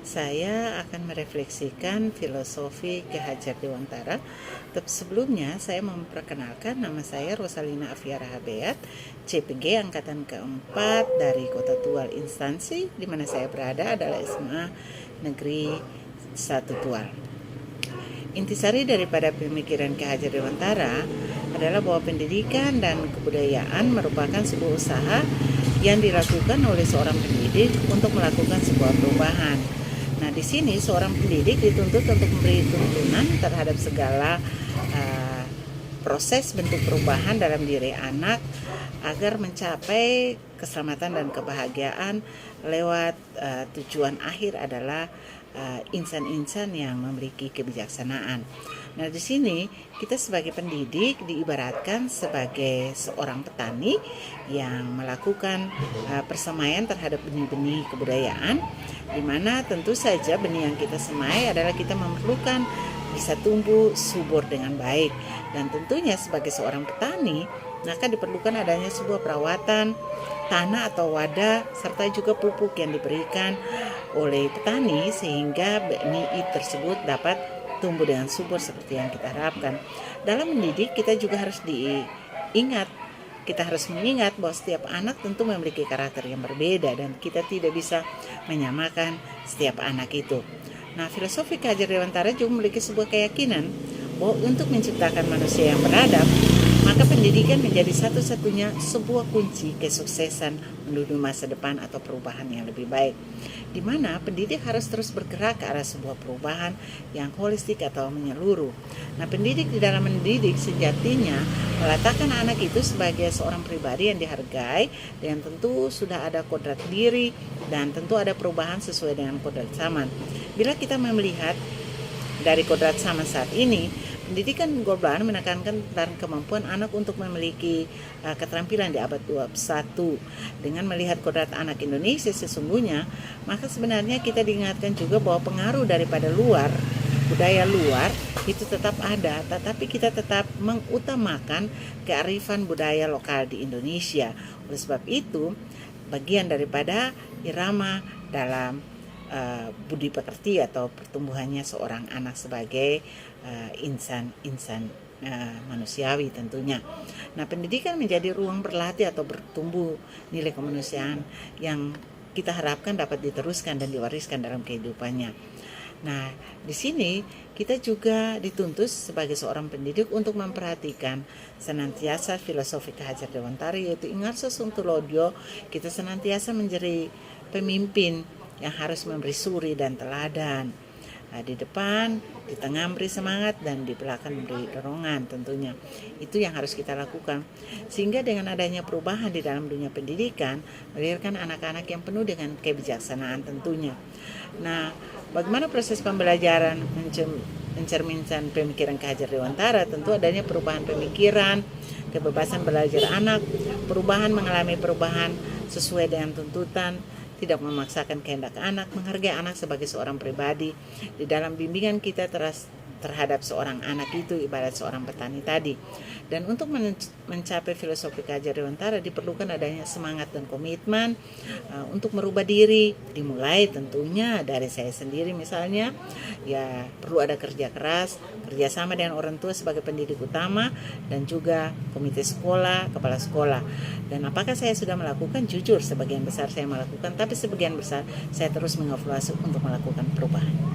saya akan merefleksikan filosofi Ki Hajar Dewantara. Tapi sebelumnya saya memperkenalkan, nama saya Rosalina Afiara Habeat, CPG Angkatan keempat dari Kota Tual. Instansi di mana saya berada adalah SMA Negeri 1 Tual. Intisari daripada pemikiran Ki Hajar Dewantara adalah bahwa pendidikan dan kebudayaan merupakan sebuah usaha yang dilakukan oleh seorang pendidik untuk melakukan sebuah perubahan. Nah, di sini seorang pendidik dituntut untuk memberi tuntunan terhadap segala proses bentuk perubahan dalam diri anak agar mencapai keselamatan dan kebahagiaan lewat tujuan akhir adalah insan-insan yang memiliki kebijaksanaan. Nah, di sini kita sebagai pendidik diibaratkan sebagai seorang petani yang melakukan persemaian terhadap benih-benih kebudayaan, di mana tentu saja benih yang kita semai adalah kita memerlukan bisa tumbuh subur dengan baik. Dan tentunya sebagai seorang petani, maka diperlukan adanya sebuah perawatan tanah atau wadah serta juga pupuk yang diberikan oleh petani sehingga benih tersebut dapat tumbuh dengan subur seperti yang kita harapkan. Dalam mendidik kita juga harus kita harus mengingat bahwa setiap anak tentu memiliki karakter yang berbeda dan kita tidak bisa menyamakan setiap anak itu. Nah, filosofi Ki Hajar Dewantara juga memiliki sebuah keyakinan bahwa untuk menciptakan manusia yang beradab, maka pendidikan menjadi satu-satunya sebuah kunci kesuksesan menuju masa depan atau perubahan yang lebih baik, di mana pendidik harus terus bergerak ke arah sebuah perubahan yang holistik atau menyeluruh. Nah, pendidik di dalam mendidik sejatinya meletakkan anak itu sebagai seorang pribadi yang dihargai dan tentu sudah ada kodrat diri dan tentu ada perubahan sesuai dengan kodrat zaman. Bila kita melihat dari kodrat zaman saat ini, pendidikan global menekankan tentang kemampuan anak untuk memiliki keterampilan di abad 21. Dengan melihat kodrat anak Indonesia sesungguhnya, maka sebenarnya kita diingatkan juga bahwa pengaruh daripada luar, budaya luar itu tetap ada, tetapi kita tetap mengutamakan kearifan budaya lokal di Indonesia. Oleh sebab itu, bagian daripada irama dalam budi pekerti atau pertumbuhannya seorang anak sebagai insan manusiawi tentunya. Nah, pendidikan menjadi ruang berlatih atau bertumbuh nilai kemanusiaan yang kita harapkan dapat diteruskan dan diwariskan dalam kehidupannya. Nah, di sini kita juga dituntut sebagai seorang pendidik untuk memperhatikan senantiasa filosofi Ki Hajar Dewantara, yaitu ingatso sung tulodyo, kita senantiasa menjadi pemimpin yang harus memberi suri dan teladan. Di depan, di tengah memberi semangat, dan di belakang memberi dorongan tentunya. Itu yang harus kita lakukan. Sehingga dengan adanya perubahan di dalam dunia pendidikan, melahirkan anak-anak yang penuh dengan kebijaksanaan tentunya. Nah, bagaimana proses pembelajaran mencerminkan pemikiran Ki Hajar Dewantara? Tentu adanya perubahan pemikiran, kebebasan belajar anak, perubahan mengalami perubahan sesuai dengan tuntutan, tidak memaksakan kehendak anak, menghargai anak sebagai seorang pribadi. Di dalam bimbingan kita terhadap seorang anak itu ibarat seorang petani tadi. Dan untuk mencapai filosofi Ki Hajar Dewantara diperlukan adanya semangat dan komitmen untuk merubah diri, dimulai tentunya dari saya sendiri misalnya. Ya, perlu ada kerja keras, kerjasama dengan orang tua sebagai pendidik utama, dan juga komite sekolah, kepala sekolah. Dan apakah saya sudah melakukan? Jujur, sebagian besar saya melakukan, tapi sebagian besar saya terus mengevaluasi untuk melakukan perubahan.